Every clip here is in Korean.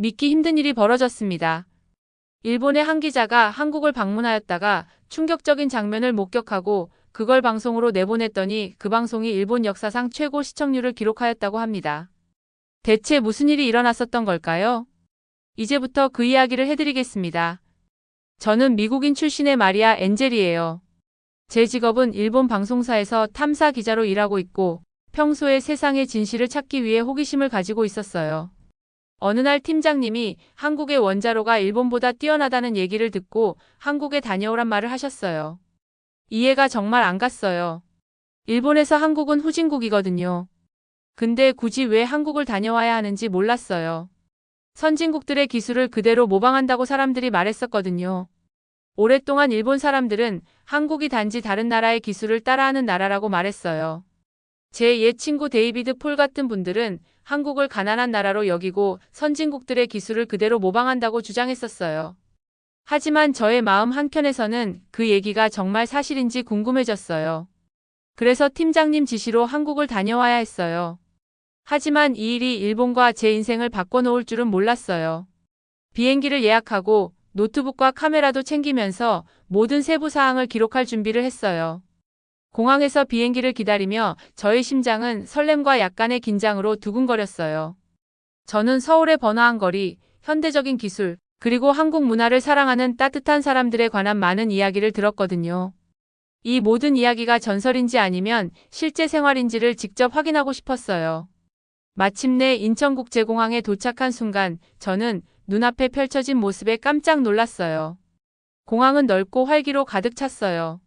믿기 힘든 일이 벌어졌습니다. 일본의 한 기자가 한국을 방문하였다가 충격적인 장면을 목격하고 그걸 방송으로 내보냈더니 그 방송이 일본 역사상 최고 시청률을 기록하였다고 합니다. 대체 무슨 일이 일어났었던 걸까요? 이제부터 그 이야기를 해드리겠습니다. 저는 미국인 출신의 마리아 엔젤이에요. 제 직업은 일본 방송사에서 탐사 기자로 일하고 있고 평소에 세상의 진실을 찾기 위해 호기심을 가지고 있었어요. 어느 날 팀장님이 한국의 원자로가 일본보다 뛰어나다는 얘기를 듣고 한국에 다녀오란 말을 하셨어요. 이해가 정말 안 갔어요. 일본에서 한국은 후진국이거든요. 근데 굳이 왜 한국을 다녀와야 하는지 몰랐어요. 선진국들의 기술을 그대로 모방한다고 사람들이 말했었거든요. 오랫동안 일본 사람들은 한국이 단지 다른 나라의 기술을 따라하는 나라라고 말했어요. 제 옛 친구 데이비드 폴 같은 분들은 한국을 가난한 나라로 여기고 선진국들의 기술을 그대로 모방한다고 주장했었어요. 하지만 저의 마음 한켠에서는 그 얘기가 정말 사실인지 궁금해졌어요. 그래서 팀장님 지시로 한국을 다녀와야 했어요. 하지만 이 일이 일본과 제 인생을 바꿔놓을 줄은 몰랐어요. 비행기를 예약하고 노트북과 카메라도 챙기면서 모든 세부 사항을 기록할 준비를 했어요. 공항에서 비행기를 기다리며 저의 심장은 설렘과 약간의 긴장으로 두근거렸어요. 저는 서울의 번화한 거리, 현대적인 기술, 그리고 한국 문화를 사랑하는 따뜻한 사람들에 관한 많은 이야기를 들었거든요. 이 모든 이야기가 전설인지 아니면 실제 생활인지를 직접 확인하고 싶었어요. 마침내 인천국제공항에 도착한 순간 저는 눈앞에 펼쳐진 모습에 깜짝 놀랐어요. 공항은 넓고 활기로 가득 찼어요.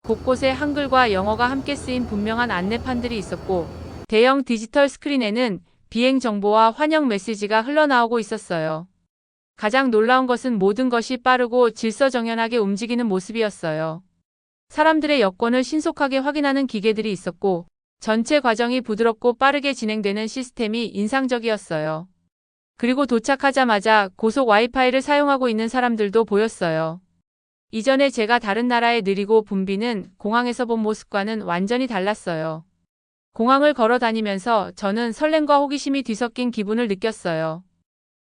곳곳에 한글과 영어가 함께 쓰인 분명한 안내판들이 있었고 대형 디지털 스크린에는 비행 정보와 환영 메시지가 흘러나오고 있었어요. 가장 놀라운 것은 모든 것이 빠르고 질서정연하게 움직이는 모습이었어요. 사람들의 여권을 신속하게 확인하는 기계들이 있었고 전체 과정이 부드럽고 빠르게 진행되는 시스템이 인상적이었어요. 그리고 도착하자마자 고속 와이파이를 사용하고 있는 사람들도 보였어요. 이전에 제가 다른 나라에 느리고 붐비는 공항에서 본 모습과는 완전히 달랐어요. 공항을 걸어 다니면서 저는 설렘과 호기심이 뒤섞인 기분을 느꼈어요.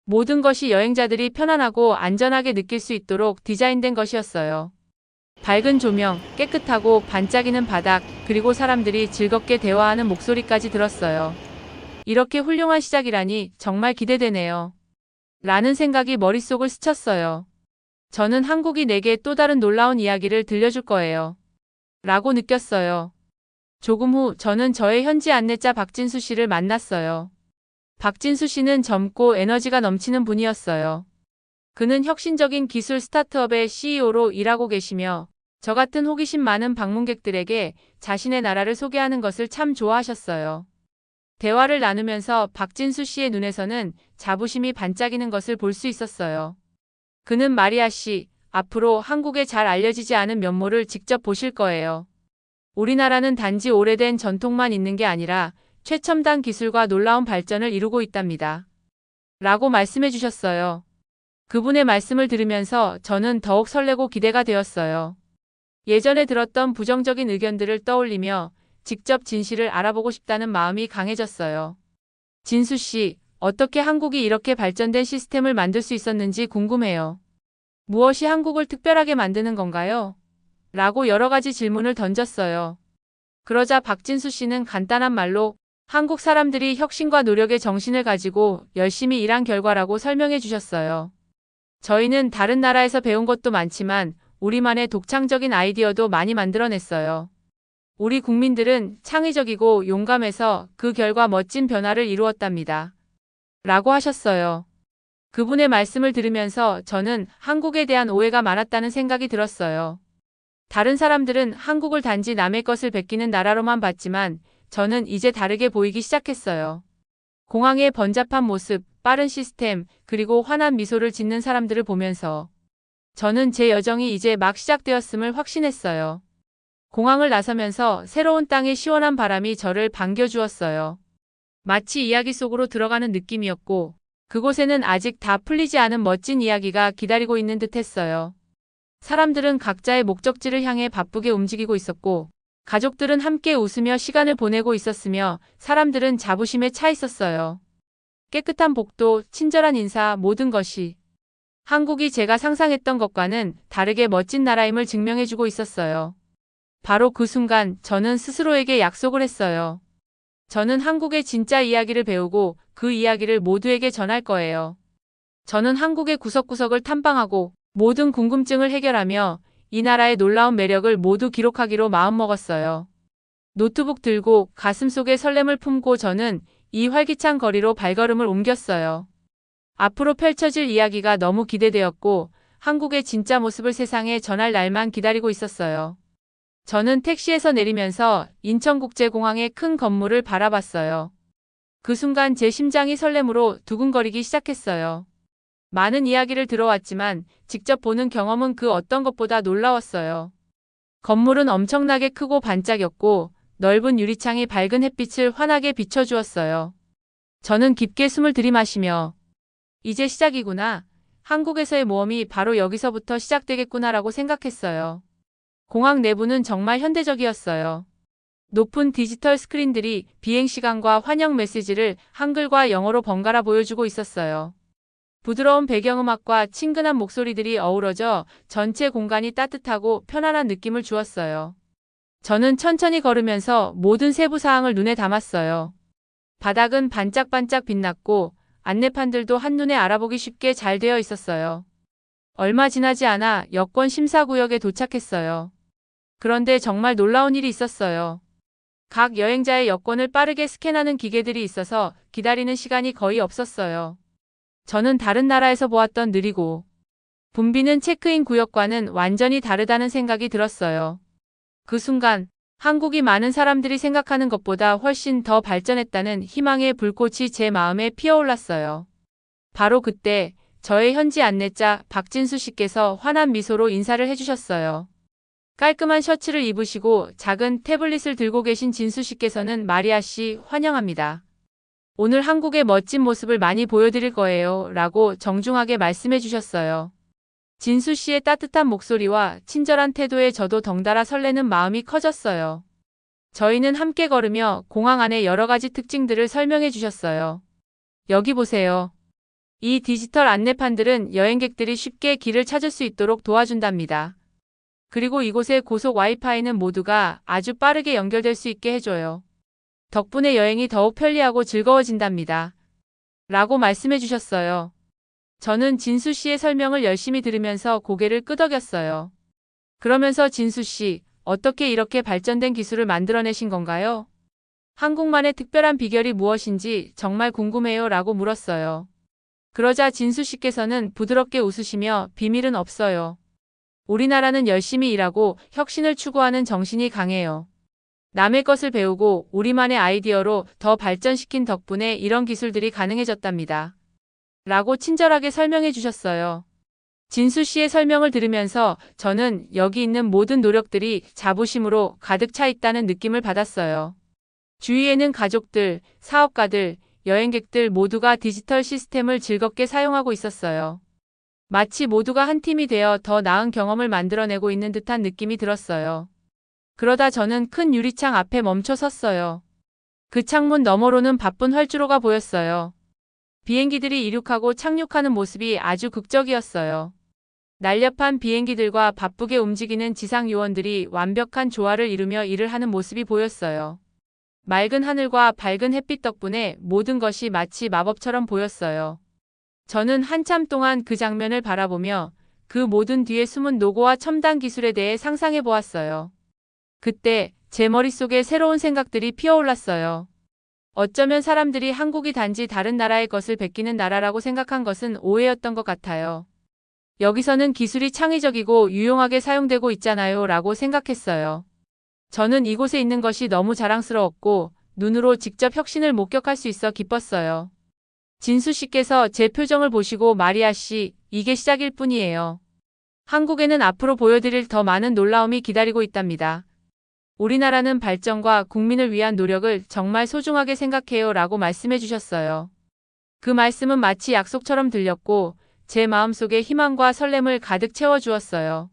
모든 것이 여행자들이 편안하고 안전하게 느낄 수 있도록 디자인된 것이었어요. 밝은 조명, 깨끗하고 반짝이는 바닥, 그리고 사람들이 즐겁게 대화하는 목소리까지 들었어요. 이렇게 훌륭한 시작이라니 정말 기대되네요. 라는 생각이 머릿속을 스쳤어요. 저는 한국이 내게 또 다른 놀라운 이야기를 들려줄 거예요. 라고 느꼈어요. 조금 후 저는 저의 현지 안내자 박진수 씨를 만났어요. 박진수 씨는 젊고 에너지가 넘치는 분이었어요. 그는 혁신적인 기술 스타트업의 CEO로 일하고 계시며 저 같은 호기심 많은 방문객들에게 자신의 나라를 소개하는 것을 참 좋아하셨어요. 대화를 나누면서 박진수 씨의 눈에서는 자부심이 반짝이는 것을 볼 수 있었어요. 그는 마리아 씨, 앞으로 한국에 잘 알려지지 않은 면모를 직접 보실 거예요. 우리나라는 단지 오래된 전통만 있는 게 아니라 최첨단 기술과 놀라운 발전을 이루고 있답니다. 라고 말씀해 주셨어요. 그분의 말씀을 들으면서 저는 더욱 설레고 기대가 되었어요. 예전에 들었던 부정적인 의견들을 떠올리며 직접 진실을 알아보고 싶다는 마음이 강해졌어요. 진수 씨, 어떻게 한국이 이렇게 발전된 시스템을 만들 수 있었는지 궁금해요. 무엇이 한국을 특별하게 만드는 건가요? 라고 여러 가지 질문을 던졌어요. 그러자 박진수 씨는 간단한 말로 한국 사람들이 혁신과 노력의 정신을 가지고 열심히 일한 결과라고 설명해 주셨어요. 저희는 다른 나라에서 배운 것도 많지만 우리만의 독창적인 아이디어도 많이 만들어냈어요. 우리 국민들은 창의적이고 용감해서 그 결과 멋진 변화를 이루었답니다. 라고 하셨어요. 그분의 말씀을 들으면서 저는 한국에 대한 오해가 많았다는 생각이 들었어요. 다른 사람들은 한국을 단지 남의 것을 베끼는 나라로만 봤지만 저는 이제 다르게 보이기 시작했어요. 공항의 번잡한 모습, 빠른 시스템, 그리고 환한 미소를 짓는 사람들을 보면서 저는 제 여정이 이제 막 시작되었음을 확신했어요. 공항을 나서면서 새로운 땅의 시원한 바람이 저를 반겨주었어요. 마치 이야기 속으로 들어가는 느낌이었고 그곳에는 아직 다 풀리지 않은 멋진 이야기가 기다리고 있는 듯 했어요. 사람들은 각자의 목적지를 향해 바쁘게 움직이고 있었고 가족들은 함께 웃으며 시간을 보내고 있었으며 사람들은 자부심에 차 있었어요. 깨끗한 복도, 친절한 인사, 모든 것이 한국이 제가 상상했던 것과는 다르게 멋진 나라임을 증명해주고 있었어요. 바로 그 순간 저는 스스로에게 약속을 했어요. 저는 한국의 진짜 이야기를 배우고 그 이야기를 모두에게 전할 거예요. 저는 한국의 구석구석을 탐방하고 모든 궁금증을 해결하며 이 나라의 놀라운 매력을 모두 기록하기로 마음먹었어요. 노트북 들고 가슴속에 설렘을 품고 저는 이 활기찬 거리로 발걸음을 옮겼어요. 앞으로 펼쳐질 이야기가 너무 기대되었고 한국의 진짜 모습을 세상에 전할 날만 기다리고 있었어요. 저는 택시에서 내리면서 인천국제공항의 큰 건물을 바라봤어요. 그 순간 제 심장이 설렘으로 두근거리기 시작했어요. 많은 이야기를 들어왔지만 직접 보는 경험은 그 어떤 것보다 놀라웠어요. 건물은 엄청나게 크고 반짝였고 넓은 유리창이 밝은 햇빛을 환하게 비춰주었어요. 저는 깊게 숨을 들이마시며 이제 시작이구나. 한국에서의 모험이 바로 여기서부터 시작되겠구나라고 생각했어요. 공항 내부는 정말 현대적이었어요. 높은 디지털 스크린들이 비행시간과 환영 메시지를 한글과 영어로 번갈아 보여주고 있었어요. 부드러운 배경음악과 친근한 목소리들이 어우러져 전체 공간이 따뜻하고 편안한 느낌을 주었어요. 저는 천천히 걸으면서 모든 세부 사항을 눈에 담았어요. 바닥은 반짝반짝 빛났고 안내판들도 한눈에 알아보기 쉽게 잘 되어 있었어요. 얼마 지나지 않아 여권 심사구역에 도착했어요. 그런데 정말 놀라운 일이 있었어요. 각 여행자의 여권을 빠르게 스캔하는 기계들이 있어서 기다리는 시간이 거의 없었어요. 저는 다른 나라에서 보았던 느리고 붐비는 체크인 구역과는 완전히 다르다는 생각이 들었어요. 그 순간 한국이 많은 사람들이 생각하는 것보다 훨씬 더 발전했다는 희망의 불꽃이 제 마음에 피어올랐어요. 바로 그때 저의 현지 안내자 박진수 씨께서 환한 미소로 인사를 해주셨어요. 깔끔한 셔츠를 입으시고 작은 태블릿을 들고 계신 진수 씨께서는 마리아 씨 환영합니다. 오늘 한국의 멋진 모습을 많이 보여드릴 거예요 라고 정중하게 말씀해 주셨어요. 진수 씨의 따뜻한 목소리와 친절한 태도에 저도 덩달아 설레는 마음이 커졌어요. 저희는 함께 걸으며 공항 안의 여러 가지 특징들을 설명해 주셨어요. 여기 보세요. 이 디지털 안내판들은 여행객들이 쉽게 길을 찾을 수 있도록 도와준답니다. 그리고 이곳의 고속 와이파이는 모두가 아주 빠르게 연결될 수 있게 해줘요. 덕분에 여행이 더욱 편리하고 즐거워진답니다. 라고 말씀해 주셨어요. 저는 진수 씨의 설명을 열심히 들으면서 고개를 끄덕였어요. 그러면서 진수 씨, 어떻게 이렇게 발전된 기술을 만들어내신 건가요? 한국만의 특별한 비결이 무엇인지 정말 궁금해요 라고 물었어요. 그러자 진수 씨께서는 부드럽게 웃으시며 비밀은 없어요. 우리나라는 열심히 일하고 혁신을 추구하는 정신이 강해요. 남의 것을 배우고 우리만의 아이디어로 더 발전시킨 덕분에 이런 기술들이 가능해졌답니다. 라고 친절하게 설명해 주셨어요. 진수 씨의 설명을 들으면서 저는 여기 있는 모든 노력들이 자부심으로 가득 차 있다는 느낌을 받았어요. 주위에는 가족들, 사업가들, 여행객들 모두가 디지털 시스템을 즐겁게 사용하고 있었어요. 마치 모두가 한 팀이 되어 더 나은 경험을 만들어내고 있는 듯한 느낌이 들었어요. 그러다 저는 큰 유리창 앞에 멈춰 섰어요. 그 창문 너머로는 바쁜 활주로가 보였어요. 비행기들이 이륙하고 착륙하는 모습이 아주 극적이었어요. 날렵한 비행기들과 바쁘게 움직이는 지상 요원들이 완벽한 조화를 이루며 일을 하는 모습이 보였어요. 맑은 하늘과 밝은 햇빛 덕분에 모든 것이 마치 마법처럼 보였어요. 저는 한참 동안 그 장면을 바라보며 그 모든 뒤에 숨은 노고와 첨단 기술에 대해 상상해 보았어요. 그때 제 머릿속에 새로운 생각들이 피어올랐어요. 어쩌면 사람들이 한국이 단지 다른 나라의 것을 베끼는 나라라고 생각한 것은 오해였던 것 같아요. 여기서는 기술이 창의적이고 유용하게 사용되고 있잖아요 라고 생각했어요. 저는 이곳에 있는 것이 너무 자랑스러웠고 눈으로 직접 혁신을 목격할 수 있어 기뻤어요. 진수 씨께서 제 표정을 보시고 마리아 씨, 이게 시작일 뿐이에요. 한국에는 앞으로 보여드릴 더 많은 놀라움이 기다리고 있답니다. 우리나라는 발전과 국민을 위한 노력을 정말 소중하게 생각해요 라고 말씀해 주셨어요. 그 말씀은 마치 약속처럼 들렸고 제 마음속에 희망과 설렘을 가득 채워주었어요.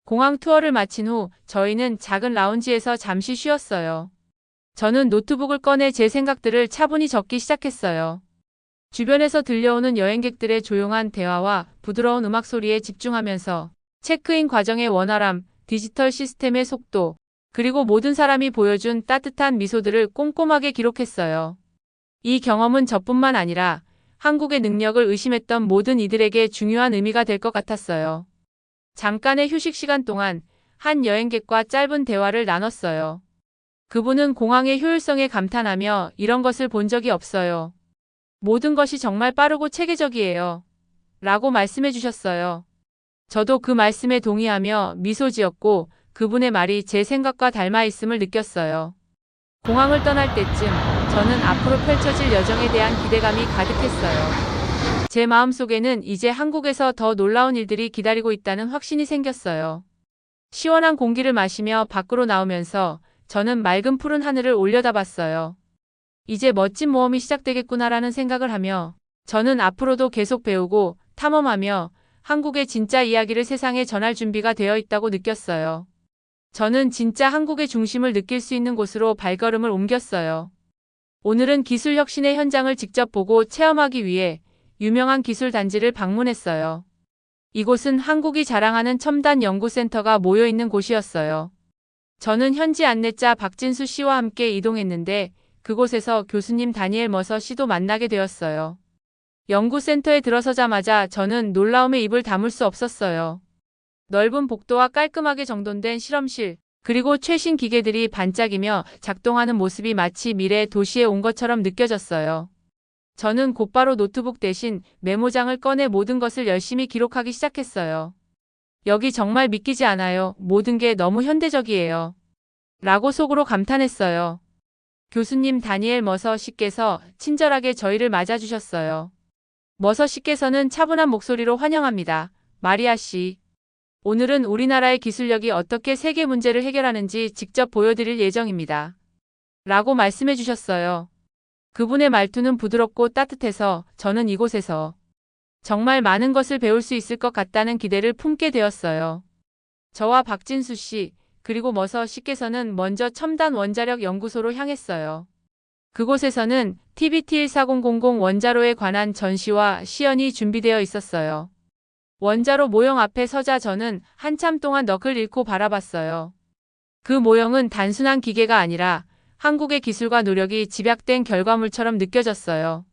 공항 투어를 마친 후 저희는 작은 라운지에서 잠시 쉬었어요. 저는 노트북을 꺼내 제 생각들을 차분히 적기 시작했어요. 주변에서 들려오는 여행객들의 조용한 대화와 부드러운 음악 소리에 집중하면서 체크인 과정의 원활함, 디지털 시스템의 속도, 그리고 모든 사람이 보여준 따뜻한 미소들을 꼼꼼하게 기록했어요. 이 경험은 저뿐만 아니라 한국의 능력을 의심했던 모든 이들에게 중요한 의미가 될 것 같았어요. 잠깐의 휴식 시간 동안 한 여행객과 짧은 대화를 나눴어요. 그분은 공항의 효율성에 감탄하며 이런 것을 본 적이 없어요. 모든 것이 정말 빠르고 체계적이에요. 라고 말씀해 주셨어요. 저도 그 말씀에 동의하며 미소 지었고 그분의 말이 제 생각과 닮아 있음을 느꼈어요. 공항을 떠날 때쯤 저는 앞으로 펼쳐질 여정에 대한 기대감이 가득했어요. 제 마음속에는 이제 한국에서 더 놀라운 일들이 기다리고 있다는 확신이 생겼어요. 시원한 공기를 마시며 밖으로 나오면서 저는 맑은 푸른 하늘을 올려다봤어요. 이제 멋진 모험이 시작되겠구나라는 생각을 하며 저는 앞으로도 계속 배우고 탐험하며 한국의 진짜 이야기를 세상에 전할 준비가 되어 있다고 느꼈어요. 저는 진짜 한국의 중심을 느낄 수 있는 곳으로 발걸음을 옮겼어요. 오늘은 기술 혁신의 현장을 직접 보고 체험하기 위해 유명한 기술 단지를 방문했어요. 이곳은 한국이 자랑하는 첨단 연구센터가 모여 있는 곳이었어요. 저는 현지 안내자 박진수 씨와 함께 이동했는데 그곳에서 교수님 다니엘 머서 씨도 만나게 되었어요. 연구센터에 들어서자마자 저는 놀라움에 입을 다물 수 없었어요. 넓은 복도와 깔끔하게 정돈된 실험실, 그리고 최신 기계들이 반짝이며 작동하는 모습이 마치 미래 도시에 온 것처럼 느껴졌어요. 저는 곧바로 노트북 대신 메모장을 꺼내 모든 것을 열심히 기록하기 시작했어요. 여기 정말 믿기지 않아요. 모든 게 너무 현대적이에요. 라고 속으로 감탄했어요. 교수님 다니엘 머서 씨께서 친절하게 저희를 맞아주셨어요. 머서 씨께서는 차분한 목소리로 환영합니다. 마리아 씨. 오늘은 우리나라의 기술력이 어떻게 세계 문제를 해결하는지 직접 보여드릴 예정입니다. 라고 말씀해 주셨어요. 그분의 말투는 부드럽고 따뜻해서 저는 이곳에서 정말 많은 것을 배울 수 있을 것 같다는 기대를 품게 되었어요. 저와 박진수 씨, 그리고 머서 씨께서는 먼저 첨단 원자력 연구소로 향했어요. 그곳에서는 TBT-14000 원자로에 관한 전시와 시연이 준비되어 있었어요. 원자로 모형 앞에 서자 저는 한참 동안 넋을 잃고 바라봤어요. 그 모형은 단순한 기계가 아니라 한국의 기술과 노력이 집약된 결과물처럼 느껴졌어요.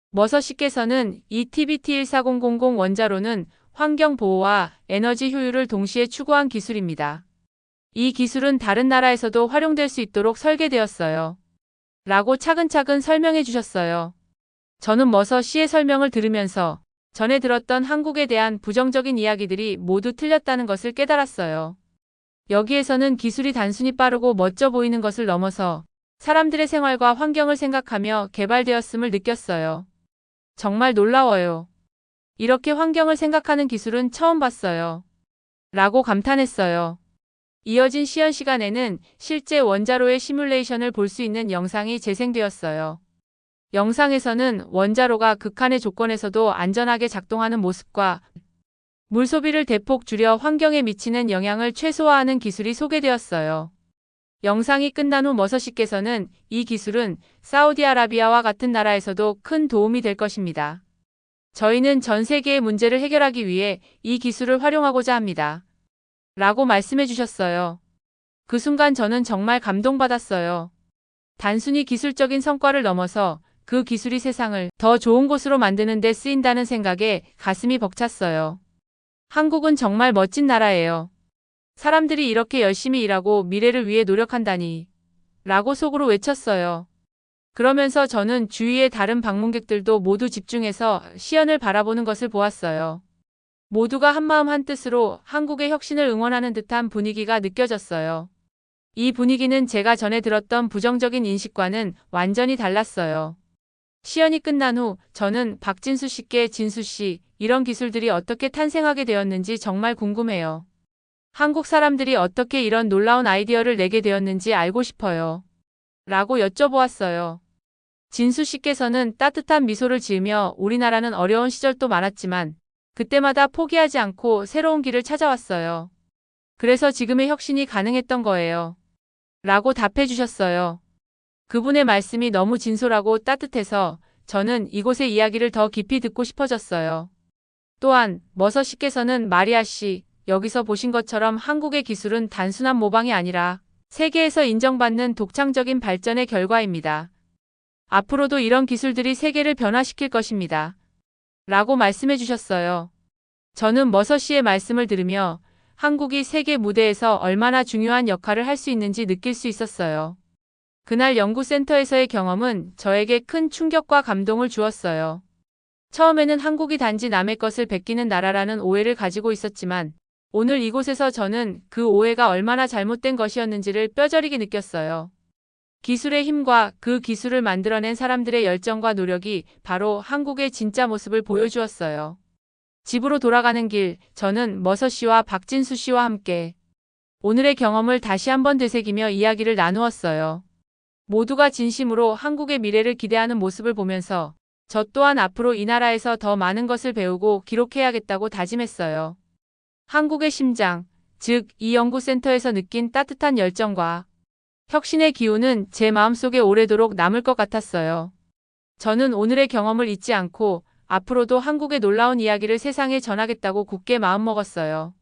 머서 씨께서는 이 TBT-14000 원자로는 환경 보호와 에너지 효율을 동시에 추구한 기술입니다. 이 기술은 다른 나라에서도 활용될 수 있도록 설계되었어요. 라고 차근차근 설명해 주셨어요. 저는 머서 씨의 설명을 들으면서 전에 들었던 한국에 대한 부정적인 이야기들이 모두 틀렸다는 것을 깨달았어요. 여기에서는 기술이 단순히 빠르고 멋져 보이는 것을 넘어서 사람들의 생활과 환경을 생각하며 개발되었음을 느꼈어요. 정말 놀라워요. 이렇게 환경을 생각하는 기술은 처음 봤어요. 라고 감탄했어요. 이어진 시연 시간에는 실제 원자로의 시뮬레이션을 볼 수 있는 영상이 재생되었어요. 영상에서는 원자로가 극한의 조건에서도 안전하게 작동하는 모습과 물 소비를 대폭 줄여 환경에 미치는 영향을 최소화하는 기술이 소개되었어요. 영상이 끝난 후 머서 씨께서는 이 기술은 사우디아라비아와 같은 나라에서도 큰 도움이 될 것입니다. 저희는 전 세계의 문제를 해결하기 위해 이 기술을 활용하고자 합니다. 라고 말씀해 주셨어요. 그 순간 저는 정말 감동받았어요. 단순히 기술적인 성과를 넘어서 그 기술이 세상을 더 좋은 곳으로 만드는 데 쓰인다는 생각에 가슴이 벅찼어요. 한국은 정말 멋진 나라예요. 사람들이 이렇게 열심히 일하고 미래를 위해 노력한다니. 라고 속으로 외쳤어요. 그러면서 저는 주위의 다른 방문객들도 모두 집중해서 시연을 바라보는 것을 보았어요. 모두가 한마음 한뜻으로 한국의 혁신을 응원하는 듯한 분위기가 느껴졌어요. 이 분위기는 제가 전에 들었던 부정적인 인식과는 완전히 달랐어요. 시연이 끝난 후 저는 박진수 씨께 진수 씨, 이런 기술들이 어떻게 탄생하게 되었는지 정말 궁금해요. 한국 사람들이 어떻게 이런 놀라운 아이디어를 내게 되었는지 알고 싶어요. 라고 여쭤보았어요. 진수 씨께서는 따뜻한 미소를 지으며 우리나라는 어려운 시절도 많았지만 그때마다 포기하지 않고 새로운 길을 찾아왔어요. 그래서 지금의 혁신이 가능했던 거예요. 라고 답해 주셨어요. 그분의 말씀이 너무 진솔하고 따뜻해서 저는 이곳의 이야기를 더 깊이 듣고 싶어졌어요. 또한 머서 씨께서는 마리아 씨, 여기서 보신 것처럼 한국의 기술은 단순한 모방이 아니라 세계에서 인정받는 독창적인 발전의 결과입니다. 앞으로도 이런 기술들이 세계를 변화시킬 것입니다. 라고 말씀해 주셨어요. 저는 머서 씨의 말씀을 들으며 한국이 세계 무대에서 얼마나 중요한 역할을 할 수 있는지 느낄 수 있었어요. 그날 연구센터에서의 경험은 저에게 큰 충격과 감동을 주었어요. 처음에는 한국이 단지 남의 것을 베끼는 나라라는 오해를 가지고 있었지만 오늘 이곳에서 저는 그 오해가 얼마나 잘못된 것이었는지를 뼈저리게 느꼈어요. 기술의 힘과 그 기술을 만들어낸 사람들의 열정과 노력이 바로 한국의 진짜 모습을 보여주었어요. 집으로 돌아가는 길, 저는 머서 씨와 박진수 씨와 함께 오늘의 경험을 다시 한번 되새기며 이야기를 나누었어요. 모두가 진심으로 한국의 미래를 기대하는 모습을 보면서 저 또한 앞으로 이 나라에서 더 많은 것을 배우고 기록해야겠다고 다짐했어요. 한국의 심장, 즉 이 연구센터에서 느낀 따뜻한 열정과 혁신의 기운은 제 마음속에 오래도록 남을 것 같았어요. 저는 오늘의 경험을 잊지 않고 앞으로도 한국의 놀라운 이야기를 세상에 전하겠다고 굳게 마음먹었어요.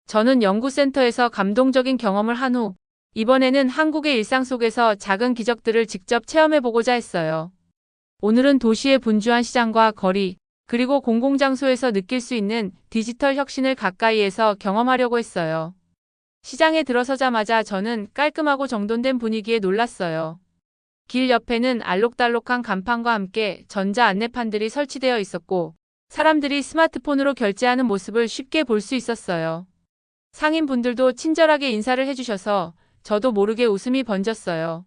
저는 연구센터에서 감동적인 경험을 한 후 이번에는 한국의 일상 속에서 작은 기적들을 직접 체험해보고자 했어요. 오늘은 도시의 분주한 시장과 거리, 그리고 공공장소에서 느낄 수 있는 디지털 혁신을 가까이에서 경험하려고 했어요. 시장에 들어서자마자 저는 깔끔하고 정돈된 분위기에 놀랐어요. 길 옆에는 알록달록한 간판과 함께 전자 안내판들이 설치되어 있었고 사람들이 스마트폰으로 결제하는 모습을 쉽게 볼 수 있었어요. 상인분들도 친절하게 인사를 해주셔서 저도 모르게 웃음이 번졌어요.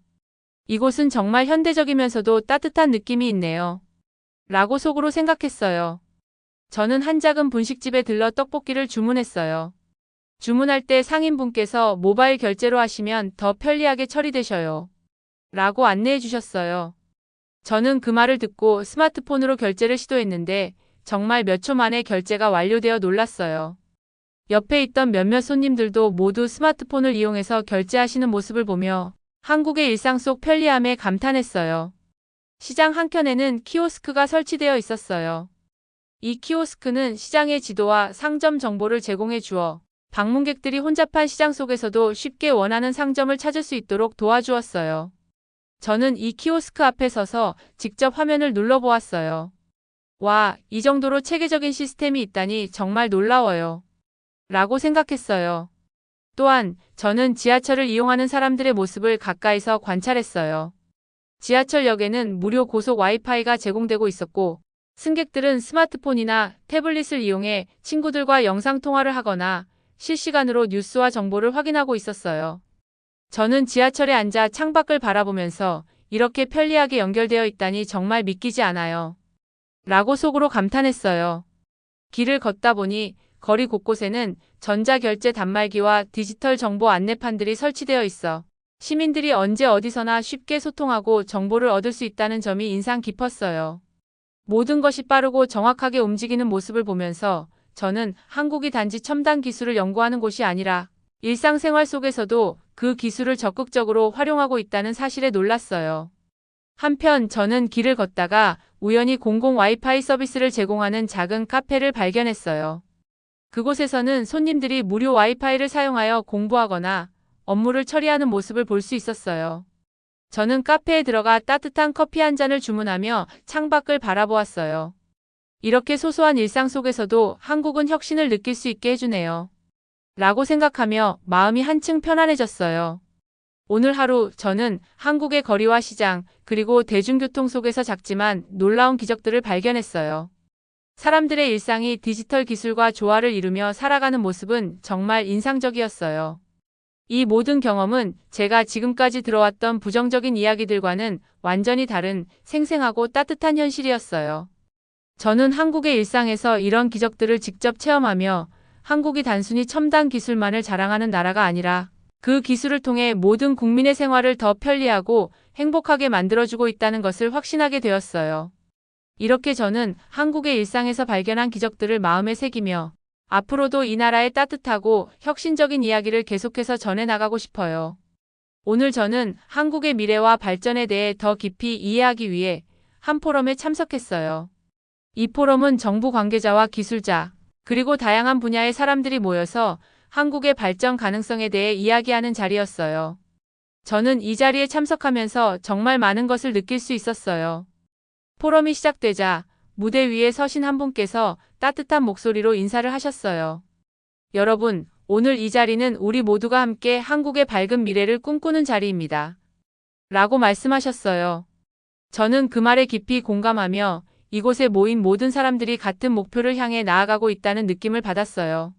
이곳은 정말 현대적이면서도 따뜻한 느낌이 있네요. 라고 속으로 생각했어요. 저는 한 작은 분식집에 들러 떡볶이를 주문했어요. 주문할 때 상인분께서 모바일 결제로 하시면 더 편리하게 처리되셔요. 라고 안내해 주셨어요. 저는 그 말을 듣고 스마트폰으로 결제를 시도했는데 정말 몇 초 만에 결제가 완료되어 놀랐어요. 옆에 있던 몇몇 손님들도 모두 스마트폰을 이용해서 결제하시는 모습을 보며 한국의 일상 속 편리함에 감탄했어요. 시장 한켠에는 키오스크가 설치되어 있었어요. 이 키오스크는 시장의 지도와 상점 정보를 제공해 주어 방문객들이 혼잡한 시장 속에서도 쉽게 원하는 상점을 찾을 수 있도록 도와주었어요. 저는 이 키오스크 앞에 서서 직접 화면을 눌러보았어요. 와, 이 정도로 체계적인 시스템이 있다니 정말 놀라워요. 라고 생각했어요. 또한 저는 지하철을 이용하는 사람들의 모습을 가까이서 관찰했어요. 지하철역에는 무료 고속 와이파이가 제공되고 있었고 승객들은 스마트폰이나 태블릿을 이용해 친구들과 영상통화를 하거나 실시간으로 뉴스와 정보를 확인하고 있었어요. 저는 지하철에 앉아 창밖을 바라보면서 이렇게 편리하게 연결되어 있다니 정말 믿기지 않아요. 라고 속으로 감탄했어요. 길을 걷다 보니 거리 곳곳에는 전자결제 단말기와 디지털 정보 안내판들이 설치되어 있어 시민들이 언제 어디서나 쉽게 소통하고 정보를 얻을 수 있다는 점이 인상 깊었어요. 모든 것이 빠르고 정확하게 움직이는 모습을 보면서 저는 한국이 단지 첨단 기술을 연구하는 곳이 아니라 일상생활 속에서도 그 기술을 적극적으로 활용하고 있다는 사실에 놀랐어요. 한편 저는 길을 걷다가 우연히 공공 와이파이 서비스를 제공하는 작은 카페를 발견했어요. 그곳에서는 손님들이 무료 와이파이를 사용하여 공부하거나 업무를 처리하는 모습을 볼 수 있었어요. 저는 카페에 들어가 따뜻한 커피 한 잔을 주문하며 창밖을 바라보았어요. 이렇게 소소한 일상 속에서도 한국은 혁신을 느낄 수 있게 해주네요. 라고 생각하며 마음이 한층 편안해졌어요. 오늘 하루 저는 한국의 거리와 시장, 그리고 대중교통 속에서 작지만 놀라운 기적들을 발견했어요. 사람들의 일상이 디지털 기술과 조화를 이루며 살아가는 모습은 정말 인상적이었어요. 이 모든 경험은 제가 지금까지 들어왔던 부정적인 이야기들과는 완전히 다른 생생하고 따뜻한 현실이었어요. 저는 한국의 일상에서 이런 기적들을 직접 체험하며 한국이 단순히 첨단 기술만을 자랑하는 나라가 아니라 그 기술을 통해 모든 국민의 생활을 더 편리하고 행복하게 만들어주고 있다는 것을 확신하게 되었어요. 이렇게 저는 한국의 일상에서 발견한 기적들을 마음에 새기며 앞으로도 이 나라의 따뜻하고 혁신적인 이야기를 계속해서 전해나가고 싶어요. 오늘 저는 한국의 미래와 발전에 대해 더 깊이 이해하기 위해 한 포럼에 참석했어요. 이 포럼은 정부 관계자와 기술자, 그리고 다양한 분야의 사람들이 모여서 한국의 발전 가능성에 대해 이야기하는 자리였어요. 저는 이 자리에 참석하면서 정말 많은 것을 느낄 수 있었어요. 포럼이 시작되자 무대 위에 서신 한 분께서 따뜻한 목소리로 인사를 하셨어요. 여러분, 오늘 이 자리는 우리 모두가 함께 한국의 밝은 미래를 꿈꾸는 자리입니다. 라고 말씀하셨어요. 저는 그 말에 깊이 공감하며 이곳에 모인 모든 사람들이 같은 목표를 향해 나아가고 있다는 느낌을 받았어요.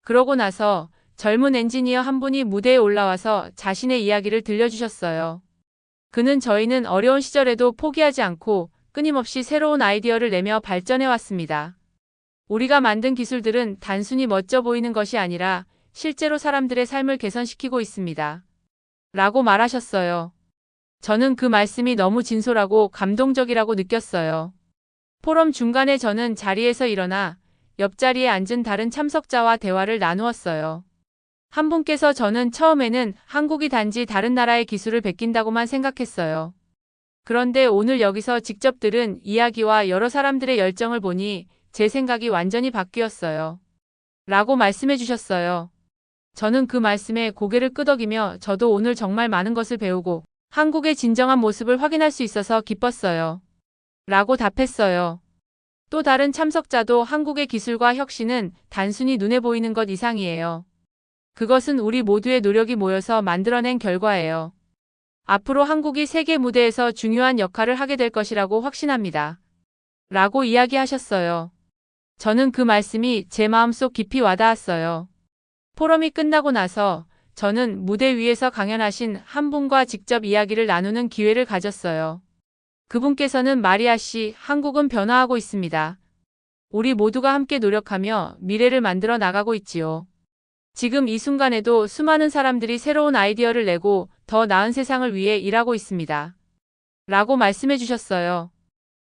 그러고 나서 젊은 엔지니어 한 분이 무대에 올라와서 자신의 이야기를 들려주셨어요. 그는 저희는 어려운 시절에도 포기하지 않고 끊임없이 새로운 아이디어를 내며 발전해 왔습니다. 우리가 만든 기술들은 단순히 멋져 보이는 것이 아니라 실제로 사람들의 삶을 개선시키고 있습니다. 라고 말하셨어요. 저는 그 말씀이 너무 진솔하고 감동적이라고 느꼈어요. 포럼 중간에 저는 자리에서 일어나 옆자리에 앉은 다른 참석자와 대화를 나누었어요. 한 분께서 저는 처음에는 한국이 단지 다른 나라의 기술을 베낀다고만 생각했어요. 그런데 오늘 여기서 직접 들은 이야기와 여러 사람들의 열정을 보니 제 생각이 완전히 바뀌었어요. 라고 말씀해 주셨어요. 저는 그 말씀에 고개를 끄덕이며 저도 오늘 정말 많은 것을 배우고 한국의 진정한 모습을 확인할 수 있어서 기뻤어요. 라고 답했어요. 또 다른 참석자도 한국의 기술과 혁신은 단순히 눈에 보이는 것 이상이에요. 그것은 우리 모두의 노력이 모여서 만들어낸 결과예요. 앞으로 한국이 세계 무대에서 중요한 역할을 하게 될 것이라고 확신합니다. 라고 이야기하셨어요. 저는 그 말씀이 제 마음속 깊이 와닿았어요. 포럼이 끝나고 나서 저는 무대 위에서 강연하신 한 분과 직접 이야기를 나누는 기회를 가졌어요. 그분께서는 마리아 씨, 한국은 변화하고 있습니다. 우리 모두가 함께 노력하며 미래를 만들어 나가고 있지요. 지금 이 순간에도 수많은 사람들이 새로운 아이디어를 내고 더 나은 세상을 위해 일하고 있습니다. 라고 말씀해 주셨어요.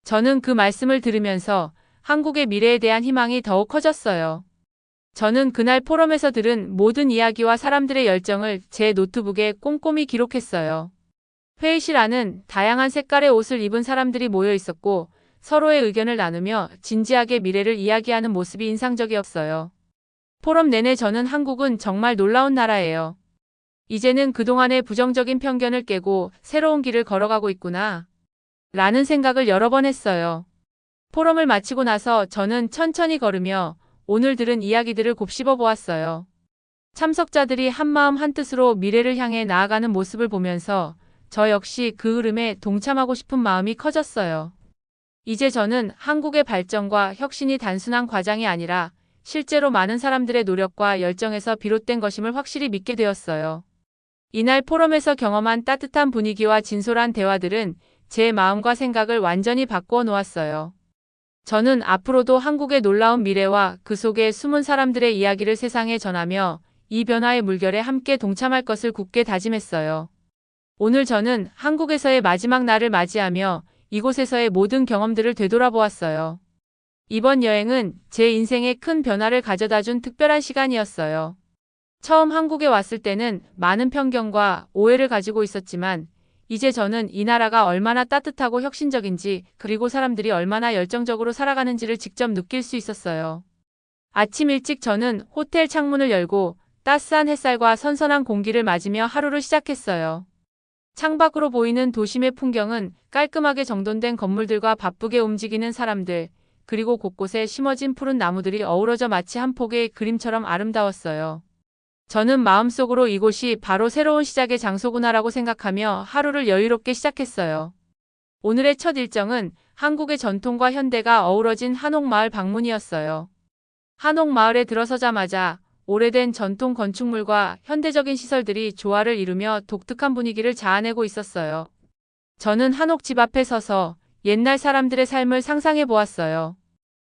저는 그 말씀을 들으면서 한국의 미래에 대한 희망이 더욱 커졌어요. 저는 그날 포럼에서 들은 모든 이야기와 사람들의 열정을 제 노트북에 꼼꼼히 기록했어요. 회의실 안은 다양한 색깔의 옷을 입은 사람들이 모여 있었고 서로의 의견을 나누며 진지하게 미래를 이야기하는 모습이 인상적이었어요. 포럼 내내 저는 한국은 정말 놀라운 나라예요. 이제는 그동안의 부정적인 편견을 깨고 새로운 길을 걸어가고 있구나. 라는 생각을 여러 번 했어요. 포럼을 마치고 나서 저는 천천히 걸으며 오늘 들은 이야기들을 곱씹어 보았어요. 참석자들이 한마음 한뜻으로 미래를 향해 나아가는 모습을 보면서 저 역시 그 흐름에 동참하고 싶은 마음이 커졌어요. 이제 저는 한국의 발전과 혁신이 단순한 과정이 아니라 실제로 많은 사람들의 노력과 열정에서 비롯된 것임을 확실히 믿게 되었어요. 이날 포럼에서 경험한 따뜻한 분위기와 진솔한 대화들은 제 마음과 생각을 완전히 바꾸어 놓았어요. 저는 앞으로도 한국의 놀라운 미래와 그 속에 숨은 사람들의 이야기를 세상에 전하며 이 변화의 물결에 함께 동참할 것을 굳게 다짐했어요. 오늘 저는 한국에서의 마지막 날을 맞이하며 이곳에서의 모든 경험들을 되돌아보았어요. 이번 여행은 제 인생에 큰 변화를 가져다준 특별한 시간이었어요. 처음 한국에 왔을 때는 많은 편견과 오해를 가지고 있었지만 이제 저는 이 나라가 얼마나 따뜻하고 혁신적인지 그리고 사람들이 얼마나 열정적으로 살아가는지를 직접 느낄 수 있었어요. 아침 일찍 저는 호텔 창문을 열고 따스한 햇살과 선선한 공기를 맞으며 하루를 시작했어요. 창밖으로 보이는 도심의 풍경은 깔끔하게 정돈된 건물들과 바쁘게 움직이는 사람들, 그리고 곳곳에 심어진 푸른 나무들이 어우러져 마치 한 폭의 그림처럼 아름다웠어요. 저는 마음속으로 이곳이 바로 새로운 시작의 장소구나라고 생각하며 하루를 여유롭게 시작했어요. 오늘의 첫 일정은 한국의 전통과 현대가 어우러진 한옥마을 방문이었어요. 한옥마을에 들어서자마자 오래된 전통 건축물과 현대적인 시설들이 조화를 이루며 독특한 분위기를 자아내고 있었어요. 저는 한옥집 앞에 서서 옛날 사람들의 삶을 상상해 보았어요.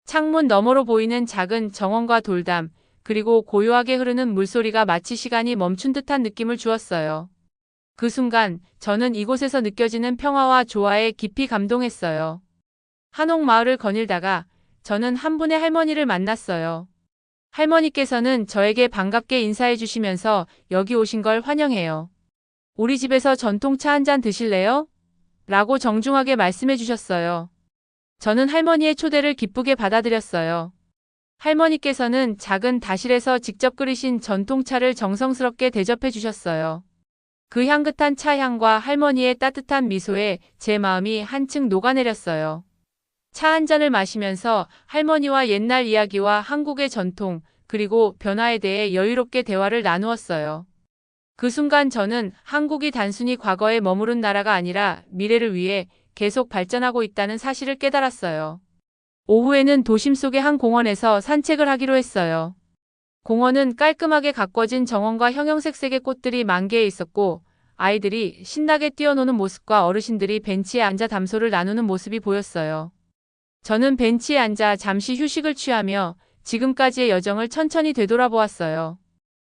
창문 너머로 보이는 작은 정원과 돌담, 그리고 고요하게 흐르는 물소리가 마치 시간이 멈춘 듯한 느낌을 주었어요. 그 순간 저는 이곳에서 느껴지는 평화와 조화에 깊이 감동했어요. 한옥마을을 거닐다가 저는 한 분의 할머니를 만났어요. 할머니께서는 저에게 반갑게 인사해 주시면서 여기 오신 걸 환영해요. 우리 집에서 전통차 한 잔 드실래요? 라고 정중하게 말씀해 주셨어요. 저는 할머니의 초대를 기쁘게 받아들였어요. 할머니께서는 작은 다실에서 직접 끓이신 전통차를 정성스럽게 대접해 주셨어요. 그 향긋한 차 향과 할머니의 따뜻한 미소에 제 마음이 한층 녹아내렸어요. 차 한 잔을 마시면서 할머니와 옛날 이야기와 한국의 전통, 그리고 변화에 대해 여유롭게 대화를 나누었어요. 그 순간 저는 한국이 단순히 과거에 머무른 나라가 아니라 미래를 위해 계속 발전하고 있다는 사실을 깨달았어요. 오후에는 도심 속의 한 공원에서 산책을 하기로 했어요. 공원은 깔끔하게 가꿔진 정원과 형형색색의 꽃들이 만개해 있었고, 아이들이 신나게 뛰어노는 모습과 어르신들이 벤치에 앉아 담소를 나누는 모습이 보였어요. 저는 벤치에 앉아 잠시 휴식을 취하며 지금까지의 여정을 천천히 되돌아보았어요.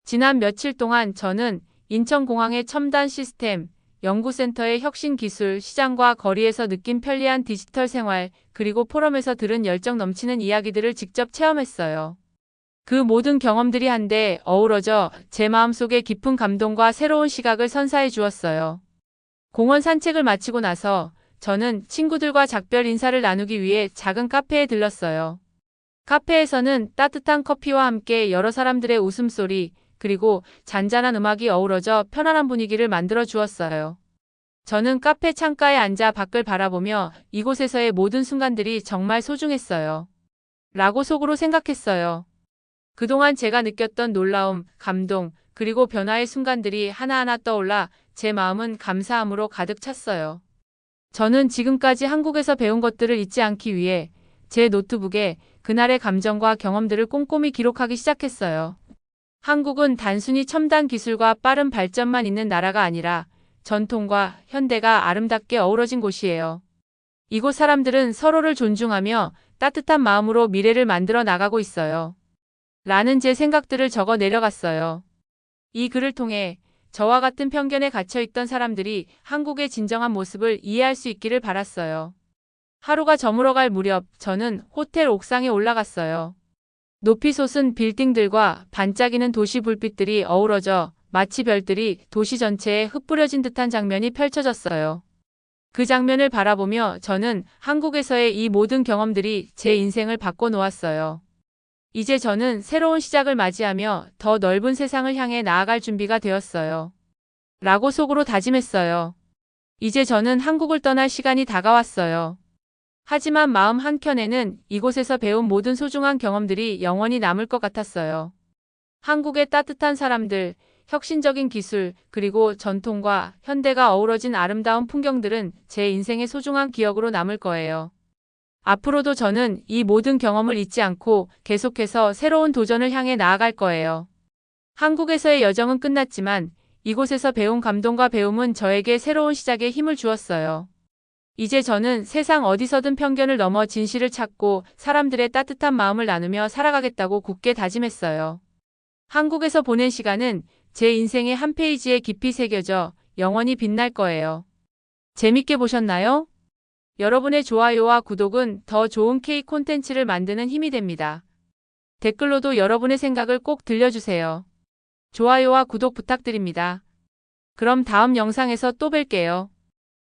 지난 며칠 동안 저는 인천공항의 첨단 시스템, 연구센터의 혁신 기술, 시장과 거리에서 느낀 편리한 디지털 생활, 그리고 포럼에서 들은 열정 넘치는 이야기들을 직접 체험했어요. 그 모든 경험들이 한데 어우러져 제 마음속에 깊은 감동과 새로운 시각을 선사해 주었어요. 공원 산책을 마치고 나서 저는 친구들과 작별 인사를 나누기 위해 작은 카페에 들렀어요. 카페에서는 따뜻한 커피와 함께 여러 사람들의 웃음소리, 그리고 잔잔한 음악이 어우러져 편안한 분위기를 만들어 주었어요. 저는 카페 창가에 앉아 밖을 바라보며 이곳에서의 모든 순간들이 정말 소중했어요. 라고 속으로 생각했어요. 그동안 제가 느꼈던 놀라움, 감동, 그리고 변화의 순간들이 하나하나 떠올라 제 마음은 감사함으로 가득 찼어요. 저는 지금까지 한국에서 배운 것들을 잊지 않기 위해 제 노트북에 그날의 감정과 경험들을 꼼꼼히 기록하기 시작했어요. 한국은 단순히 첨단 기술과 빠른 발전만 있는 나라가 아니라 전통과 현대가 아름답게 어우러진 곳이에요. 이곳 사람들은 서로를 존중하며 따뜻한 마음으로 미래를 만들어 나가고 있어요. 라는 제 생각들을 적어 내려갔어요. 이 글을 통해 저와 같은 편견에 갇혀 있던 사람들이 한국의 진정한 모습을 이해할 수 있기를 바랐어요. 하루가 저물어갈 무렵 저는 호텔 옥상에 올라갔어요. 높이 솟은 빌딩들과 반짝이는 도시 불빛들이 어우러져 마치 별들이 도시 전체에 흩뿌려진 듯한 장면이 펼쳐졌어요. 그 장면을 바라보며 저는 한국에서의 이 모든 경험들이 제 인생을 바꿔놓았어요. 이제 저는 새로운 시작을 맞이하며 더 넓은 세상을 향해 나아갈 준비가 되었어요. 라고 속으로 다짐했어요. 이제 저는 한국을 떠날 시간이 다가왔어요. 하지만 마음 한켠에는 이곳에서 배운 모든 소중한 경험들이 영원히 남을 것 같았어요. 한국의 따뜻한 사람들, 혁신적인 기술, 그리고 전통과 현대가 어우러진 아름다운 풍경들은 제 인생의 소중한 기억으로 남을 거예요. 앞으로도 저는 이 모든 경험을 잊지 않고 계속해서 새로운 도전을 향해 나아갈 거예요. 한국에서의 여정은 끝났지만 이곳에서 배운 감동과 배움은 저에게 새로운 시작에 힘을 주었어요. 이제 저는 세상 어디서든 편견을 넘어 진실을 찾고 사람들의 따뜻한 마음을 나누며 살아가겠다고 굳게 다짐했어요. 한국에서 보낸 시간은 제 인생의 한 페이지에 깊이 새겨져 영원히 빛날 거예요. 재밌게 보셨나요? 여러분의 좋아요와 구독은 더 좋은 K 콘텐츠를 만드는 힘이 됩니다. 댓글로도 여러분의 생각을 꼭 들려주세요. 좋아요와 구독 부탁드립니다. 그럼 다음 영상에서 또 뵐게요.